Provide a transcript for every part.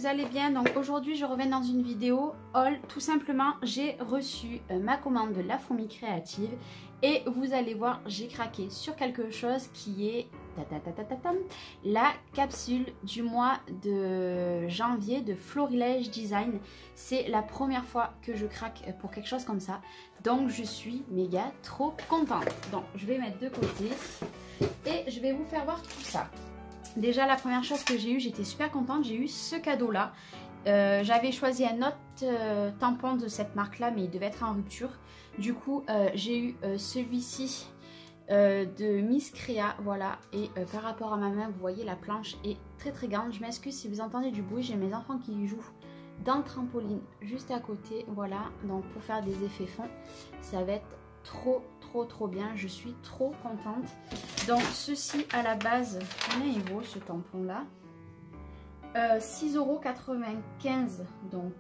vous allez bien. Donc aujourd'hui je reviens dans une vidéo haul. Tout simplement j'ai reçu ma commande de La Fourmi Créative et vous allez voir, j'ai craqué sur quelque chose qui est la capsule du mois de janvier de Florilège Design. C'est la première fois que je craque pour quelque chose comme ça, donc je suis méga trop contente. Donc je vais mettre de côté et je vais vous faire voir tout ça. Déjà la première chose que j'ai eu, j'étais super contente, j'ai eu ce cadeau là. J'avais choisi un autre tampon de cette marque là, mais il devait être en rupture. Du coup j'ai eu celui-ci de Miss Créa, voilà. Et par rapport à ma main, vous voyez la planche est très grande. Je m'excuse si vous entendez du bruit, j'ai mes enfants qui jouent dans le trampoline juste à côté, voilà. Donc pour faire des effets fonds, ça va être trop bien, je suis trop contente. Donc ceci à la base, combien il vaut ce tampon là? 6,95 €. Donc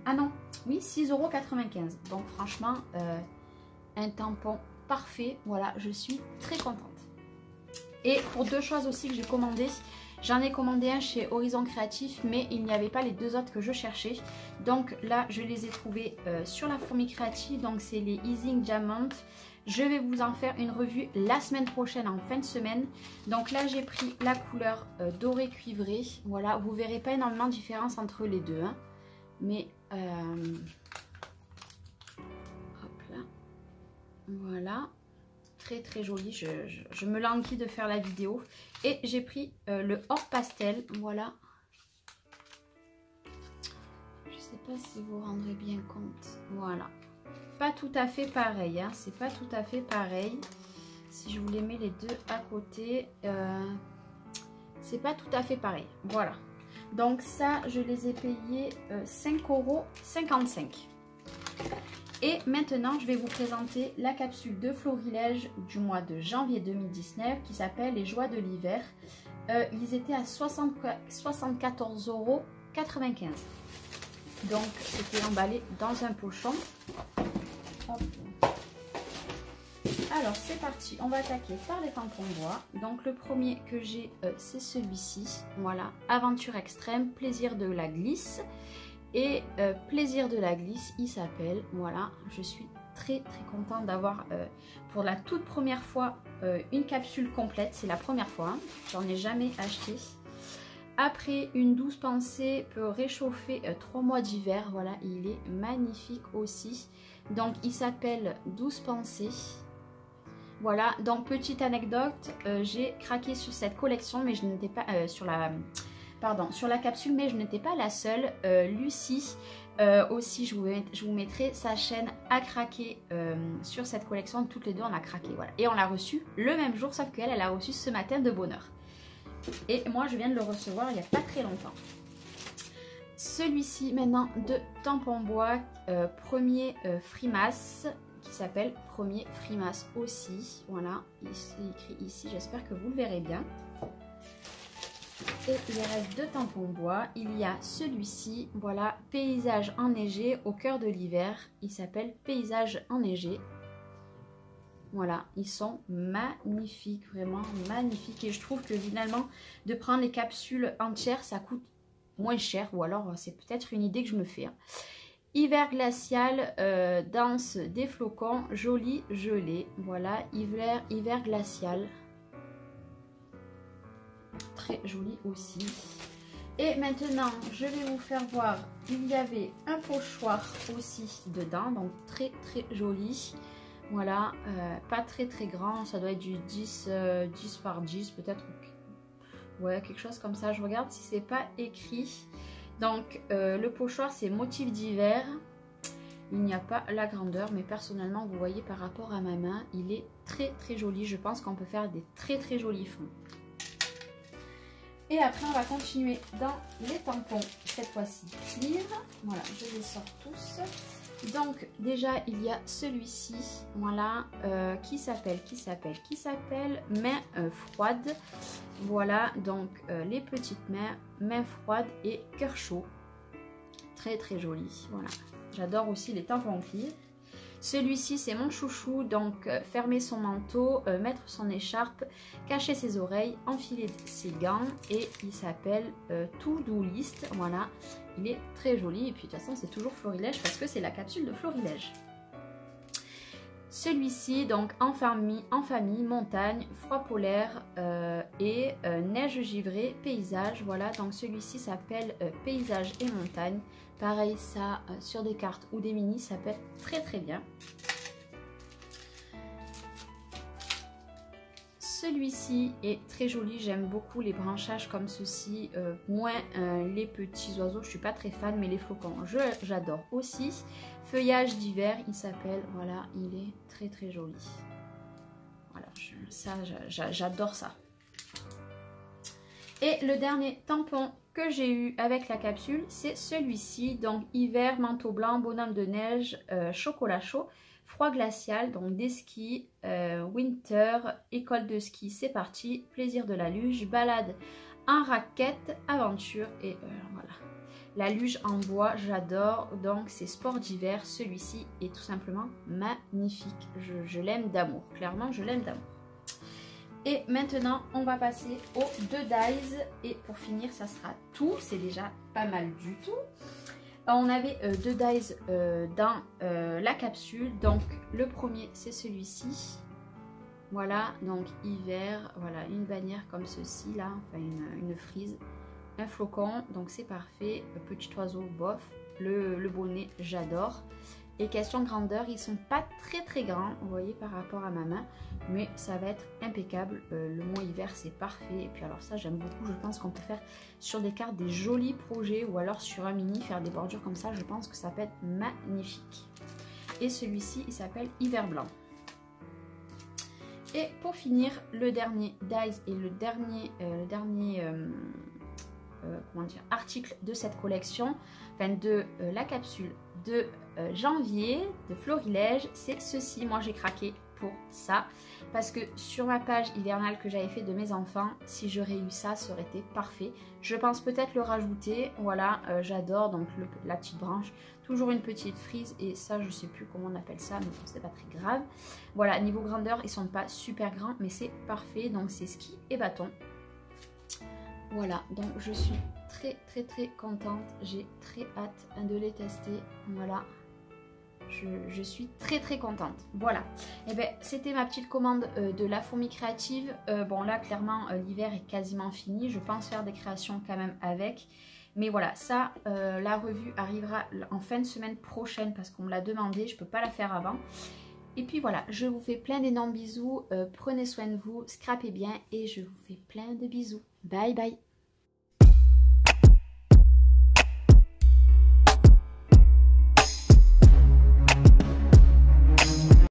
ah non, oui, 6,95 €. Donc franchement un tampon parfait, voilà, je suis très contente. Et pour deux choses aussi que j'ai commandé, j'en ai commandé un chez Horizon Créatif, mais il n'y avait pas les deux autres que je cherchais. Donc là, je les ai trouvés sur La Fourmi Créative. Donc c'est les Easing Diamond. Je vais vous en faire une revue la semaine prochaine, en fin de semaine. Donc là, j'ai pris la couleur doré cuivré. Voilà, vous verrez pas énormément de différence entre les deux, hein. Mais hop là, voilà. Très joli, je me languis de faire la vidéo. Et j'ai pris le or pastel, voilà. Je sais pas si vous vous rendrez bien compte, voilà. Pas tout à fait pareil, hein. C'est pas tout à fait pareil. Si je vous les mets les deux à côté, c'est pas tout à fait pareil, voilà. Donc ça, je les ai payés 5,55 €. Et maintenant, je vais vous présenter la capsule de Florilège du mois de janvier 2019 qui s'appelle Les Joies de l'hiver. Ils étaient à 74,95 €. Donc, c'était emballé dans un pochon. Hop. Alors, c'est parti. On va attaquer par les tampons bois. Donc, le premier que j'ai, c'est celui-ci. Voilà, Aventure extrême, plaisir de la glisse. Et plaisir de la glisse, il s'appelle, voilà. Je suis très contente d'avoir pour la toute première fois une capsule complète. C'est la première fois, hein. J'en ai jamais acheté. Après, une douce pensée peut réchauffer 3 mois d'hiver. Voilà, il est magnifique aussi. Donc il s'appelle Douce pensée. Voilà, donc petite anecdote, j'ai craqué sur cette collection, mais je n'étais pas sur la capsule, mais je n'étais pas la seule. Lucie aussi, je vous mettrai sa chaîne, a craqué sur cette collection. Toutes les deux on a craqué, voilà. Et on l'a reçu le même jour, sauf qu'elle a reçu ce matin de bonne heure. Et moi je viens de le recevoir il n'y a pas très longtemps. Celui-ci maintenant de tampon bois, premier Frimas, qui s'appelle premier Frimas aussi. Voilà, c'est écrit ici, j'espère que vous le verrez bien. Et il reste deux tampons bois. Il y a celui-ci, voilà, paysage enneigé au cœur de l'hiver. Il s'appelle paysage enneigé. Voilà, ils sont magnifiques, vraiment magnifiques. Et je trouve que finalement, de prendre les capsules entières, ça coûte moins cher. Ou alors, c'est peut-être une idée que je me fais, hein. Hiver glacial, danse des flocons, joli gelé. Voilà, hiver glacial. Très joli aussi. Et maintenant, je vais vous faire voir. Il y avait un pochoir aussi dedans. Donc, très joli. Voilà, pas très grand, ça doit être du 10 par 10 peut-être, ouais, quelque chose comme ça. Je regarde si c'est pas écrit. Donc le pochoir c'est motif d'hiver, il n'y a pas la grandeur, mais personnellement vous voyez par rapport à ma main, il est très joli. Je pense qu'on peut faire des très jolis fonds. Et après on va continuer dans les tampons, cette fois-ci clear. Voilà, je les sors tous. Donc déjà il y a celui-ci, voilà, qui s'appelle main froide. Voilà, donc les petites mains froides et cœur chaud. Très joli, voilà. J'adore aussi les tampons clear. Celui-ci c'est mon chouchou, donc fermer son manteau, mettre son écharpe, cacher ses oreilles, enfiler ses gants et il s'appelle To-Do List. Voilà, il est très joli et puis de toute façon c'est toujours Florilège parce que c'est la capsule de Florilège. Celui-ci donc en famille, montagne, froid polaire et neige givrée, paysage. Voilà, donc celui-ci s'appelle paysage et montagne. Pareil, ça sur des cartes ou des mini, ça peut être très très bien. Celui-ci est très joli, j'aime beaucoup les branchages comme ceci, moins les petits oiseaux, je suis pas très fan, mais les flocons, j'adore aussi. Feuillage d'hiver, il s'appelle, voilà, il est très très joli. Voilà, j'adore ça. Et le dernier tampon que j'ai eu avec la capsule, c'est celui-ci, donc hiver, manteau blanc, bonhomme de neige, chocolat chaud. Froid glacial, donc des skis, winter, école de ski, c'est parti, plaisir de la luge, balade en raquette, aventure et voilà. La luge en bois, j'adore, donc c'est sport d'hiver, celui-ci est tout simplement magnifique, je l'aime d'amour, clairement je l'aime d'amour. Et maintenant, on va passer aux 2 dies et pour finir, ça sera tout, c'est déjà pas mal du tout. On avait 2 dies dans la capsule, donc le premier c'est celui-ci, voilà, donc hiver, voilà, une bannière comme ceci là, enfin une frise, un flocon, donc c'est parfait, le petit oiseau bof, le bonnet j'adore. Et question grandeur, ils sont pas très très grands, vous voyez par rapport à ma main, mais ça va être impeccable. Le mot hiver c'est parfait. Et puis alors ça j'aime beaucoup, je pense qu'on peut faire sur des cartes des jolis projets ou alors sur un mini faire des bordures comme ça, je pense que ça peut être magnifique. Et celui-ci il s'appelle hiver blanc. Et pour finir, le dernier dies et le dernier comment dire, article de cette collection, enfin de la capsule de janvier de Florilège, c'est ceci. Moi j'ai craqué pour ça parce que sur ma page hivernale que j'avais fait de mes enfants, si j'aurais eu ça, ça aurait été parfait. Je pense peut-être le rajouter, voilà, j'adore, donc la petite branche, toujours une petite frise et ça je sais plus comment on appelle ça, mais bon, c'est pas très grave. Voilà, niveau grandeur ils sont pas super grands mais c'est parfait, donc c'est ski et bâton. Voilà, donc je suis très très très contente, j'ai très hâte de les tester, voilà, je suis très très contente, voilà. Et bien c'était ma petite commande de la fourmi créative, bon là clairement l'hiver est quasiment fini, je pense faire des créations quand même avec, mais voilà, ça la revue arrivera en fin de semaine prochaine parce qu'on me l'a demandé, je peux pas la faire avant. Et puis voilà, je vous fais plein d'énormes bisous, prenez soin de vous, scrapez bien et je vous fais plein de bisous. Bye bye.